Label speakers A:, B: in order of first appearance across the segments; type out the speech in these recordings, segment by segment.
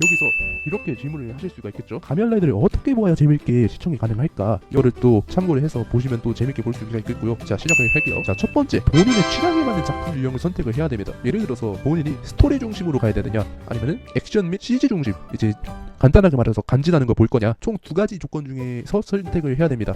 A: 여기서 이렇게 질문을 하실 수가 있겠죠. 가면라이더를 어떻게 보아야 재밌게 시청이 가능할까? 이거를 또 참고를 해서 보시면 또 재밌게 볼 수가 있겠고요. 자, 시작을 할게요. 자, 첫 번째, 본인의 취향에 맞는 작품 유형을 선택을 해야 됩니다. 예를 들어서 본인이 스토리 중심으로 가야 되느냐, 아니면은 액션 및 CG 중심, 이제 간단하게 말해서 간지나는 거 볼 거냐, 총 두 가지 조건 중에서 선택을 해야 됩니다.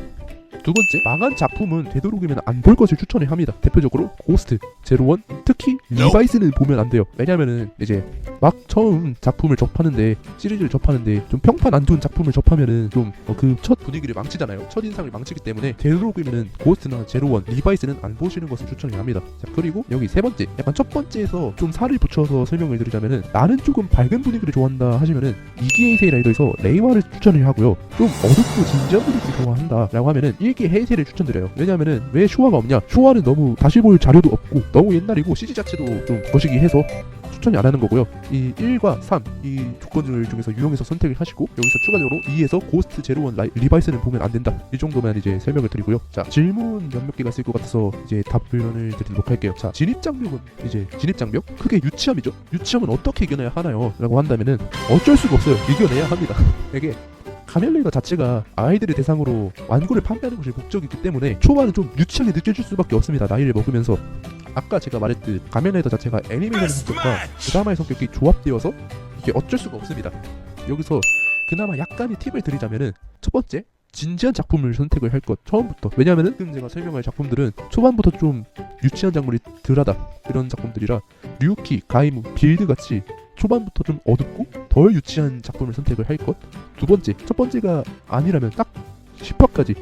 A: 두 번째, 망한 작품은 되도록이면 안 볼 것을 추천을 합니다. 대표적으로 고스트, 제로원, 특히 리바이스는 보면 안 돼요. 왜냐면은 이제 막 처음 작품을 접하는데, 시리즈를 접하는데 좀 평판 안 좋은 작품을 접하면은 좀 그 첫 분위기를 망치잖아요. 첫 인상을 망치기 때문에 되도록이면은 고스트나 제로원, 리바이스는 안 보시는 것을 추천을 합니다. 자, 그리고 여기 세 번째, 약간 첫 번째에서 좀 살을 붙여서 설명을 드리자면은, 나는 조금 밝은 분위기를 좋아한다 하시면은 이기 헤이세이 라이더에서 레이와를 추천을 하고요. 좀 어둡고 진지한 분위기 좋아한다 라고 하면은 일기 헤이세이를 추천드려요. 왜냐면은 왜 슈아가 없냐, 슈아는 너무 다시 볼 자료도 없고 너무 옛날이고 CG 자체도 좀 거시기 해서 추천이 안 하는 거고요. 이 1과 3 이 조건들 중에서 유형에서 선택을 하시고, 여기서 추가적으로 2에서 고스트, 제로원, 리바이스는 보면 안 된다. 이 정도만 이제 설명을 드리고요. 자, 질문 몇몇 개가 있을 것 같아서 이제 답변을 드리도록 할게요. 자, 진입장벽은 이제 진입장벽? 크게 유치함이죠. 유치함은 어떻게 이겨내야 하나요? 라고 한다면은 어쩔 수가 없어요. 이겨내야 합니다. 이게 가면라이더 자체가 아이들을 대상으로 완구를 판매하는 것이 목적이기 때문에 초반은 좀 유치하게 느껴질 수밖에 없습니다. 나이를 먹으면서. 아까 제가 말했듯 가면라이더 자체가 애니메이션 성격과 드라마의 성격이 조합되어서 이게 어쩔 수가 없습니다. 여기서 그나마 약간의 팁을 드리자면은, 첫 번째, 진지한 작품을 선택을 할 것, 처음부터. 왜냐면은 지금 제가 설명할 작품들은 초반부터 좀 유치한 작물이 덜하다 이런 작품들이라, 류키, 가이무, 빌드같이 초반부터 좀 어둡고 덜 유치한 작품을 선택을 할 것. 두 번째, 첫 번째가 아니라면 딱 10화까지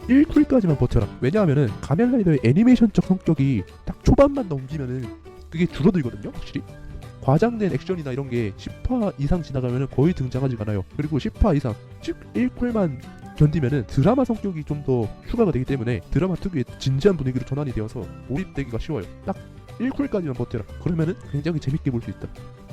A: 1쿨까지만 버텨라. 왜냐하면은 가면라이더의 애니메이션적 성격이 딱 초반만 넘기면은 그게 줄어들거든요. 확실히 과장된 액션이나 이런 게 10화 이상 지나가면은 거의 등장하지가 않아요. 그리고 10화 이상, 즉 1쿨만 견디면은 드라마 성격이 좀 더 추가가 되기 때문에 드라마 특유의 진지한 분위기로 전환이 되어서 몰입되기가 쉬워요. 딱 1쿨까지만 버텨라. 그러면은 굉장히 재밌게 볼 수 있다.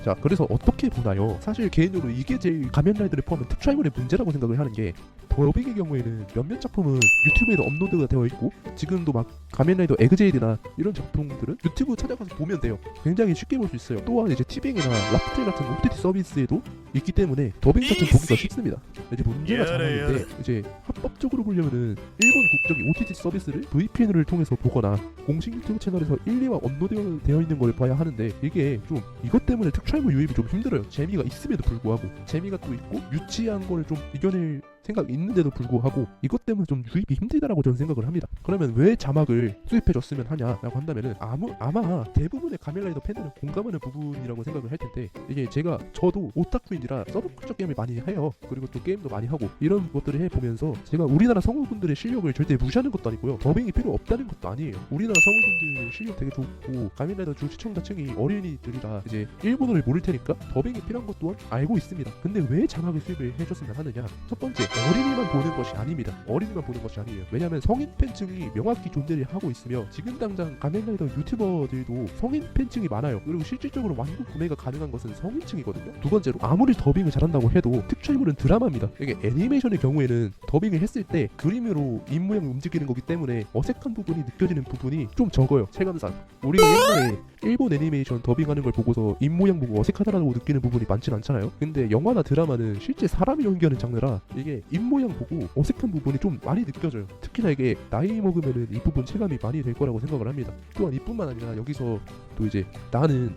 A: 자, 그래서 어떻게 보나요? 사실 개인적으로 이게 제일 가면라이더를 포함한 특촬물의 문제라고 생각을 하는 게, 더빙의 경우에는 몇몇 작품은 유튜브에도 업로드가 되어 있고, 지금도 막 가면라이더 에그제일이나 이런 작품들은 유튜브 찾아가서 보면 돼요. 굉장히 쉽게 볼 수 있어요. 또한 이제 티빙이나 라프텔 같은 OTT 서비스에도 있기 때문에 더빙 자체는 보기가 쉽습니다. 이제 문제가 자라는데, 이제 합법적으로 보려면은 일본 국적인 OTT 서비스를 VPN을 통해서 보거나 공식 유튜브 채널에서 1, 2화 업로드되어 있는 걸 봐야 하는데, 이게 좀 이것 때문에 특촬물 유입이 좀 힘들어요. 재미가 있음에도 불구하고, 재미가 또 있고 유치한 걸 좀 이겨낼 생각이 있는데도 불구하고 이것 때문에 좀 유입이 힘들다라고 저는 생각을 합니다. 그러면 왜 자막을 수입해줬으면 하냐라고 한다면은, 아마 대부분의 가면라이더 팬들은 공감하는 부분이라고 생각을 할 텐데, 이게 저도 오타쿠인지라 서브컬처 게임을 많이 해요. 그리고 또 게임도 많이 하고 이런 것들을 해보면서, 제가 우리나라 성우분들의 실력을 절대 무시하는 것도 아니고요, 더빙이 필요 없다는 것도 아니에요. 우리나라 성우분들 실력 되게 좋고, 가면라이더 주 시청자층이 어린이들이라 이제 일본어를 모를 테니까 더빙이 필요한 것 또한 알고 있습니다. 근데 왜 자막을 수입을 해줬으면 하느냐? 첫 번째, 어린이만 보는 것이 아닙니다. 어린이만 보는 것이 아니에요. 왜냐하면 성인 팬층이 명확히 존재를 하고 있으며, 지금 당장 가면라이더 유튜버들도 성인 팬층이 많아요. 그리고 실질적으로 완구 구매가 가능한 것은 성인층이거든요. 두 번째로, 아무리 더빙을 잘한다고 해도 특촬물은 드라마입니다. 이게 애니메이션의 경우에는 더빙을 했을 때 그림으로 입모양이 움직이는 거기 때문에 어색한 부분이 느껴지는 부분이 좀 적어요. 체감상. 우리가 옛날에 일본 애니메이션 더빙하는 걸 보고서 입모양 보고 어색하다라고 느끼는 부분이 많진 않잖아요. 근데 영화나 드라마는 실제 사람이 연기하는 장르라 이게 입모양 보고 어색한 부분이 좀 많이 느껴져요. 특히나 이게 나이 먹으면은 이 부분 체감이 많이 될 거라고 생각을 합니다. 또한 이뿐만 아니라, 여기서 또 이제 나는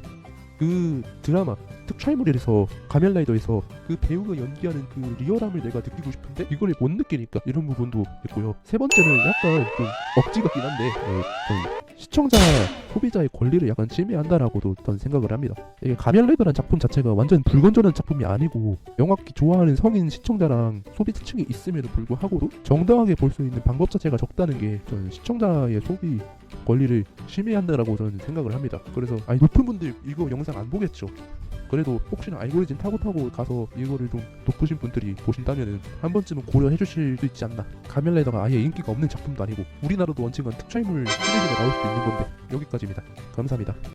A: 그 드라마 특촬물에서, 가면라이더에서 그 배우가 연기하는 그 리얼함을 내가 느끼고 싶은데 이걸 못 느끼니까, 이런 부분도 있고요. 세 번째는 약간 좀 억지 같긴 한데, 좀 시청자, 소비자의 권리를 약간 침해한다라고도 저는 생각을 합니다. 이게 가면라이더란 작품 자체가 완전 불건전한 작품이 아니고, 명확히 좋아하는 성인 시청자랑 소비층이 있음에도 불구하고도 정당하게 볼 수 있는 방법 자체가 적다는 게, 저는 시청자의 소비 권리를 침해한다라고 저는 생각을 합니다. 그래서 높은 분들 이거 영상 안 보겠죠. 그래도 혹시나 알고리즘 타고 가서 이거를 좀 높으신 분들이 보신다면은 한 번쯤은 고려해 주실 수 있지 않나. 가면라이더가 아예 인기가 없는 작품도 아니고, 우리나라도 언젠간 특촬물 시리즈가 나올 수도 있는 건데. 여기까지입니다. 감사합니다.